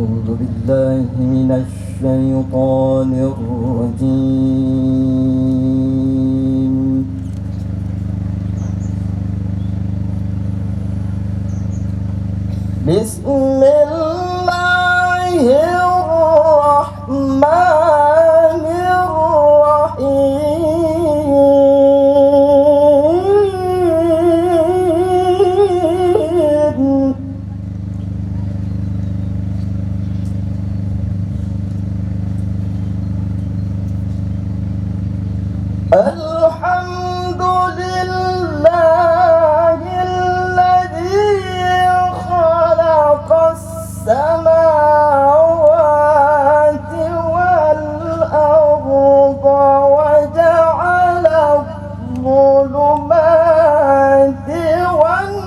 أعوذ بالله من الشيطان الرجيم. بسم الله الرحمن الرحيم. الحمد لله الذي خلق السماوات والأرض وجعل الظلمات والنور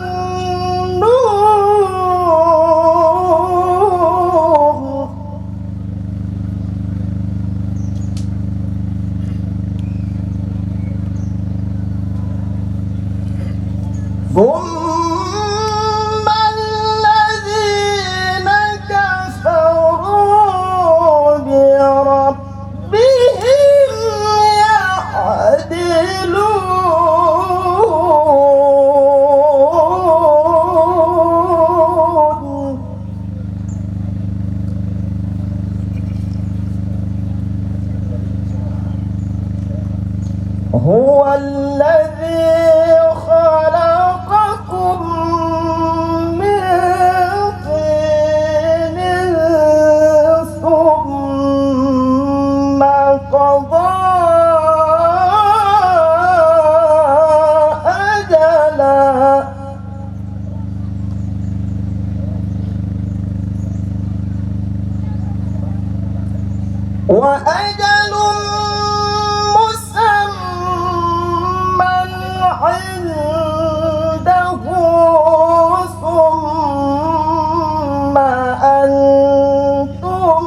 ثم الذين كفروا بربهم يعدلون. هو الذي خلقكم من طين ثم قضى أجلا وأجل مسمى عنده ثم أنتم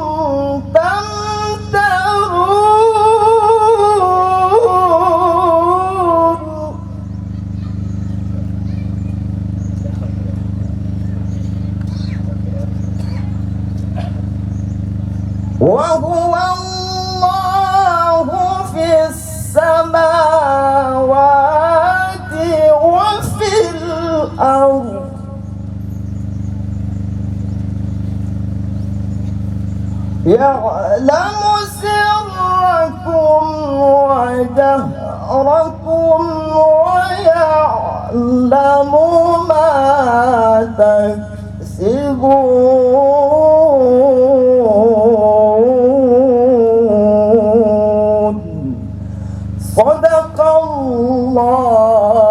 تمترون. وهو الله في السماوات وفي الأرض يعلم سركم وجهركم ويعلم ما تكسبون. صدق الله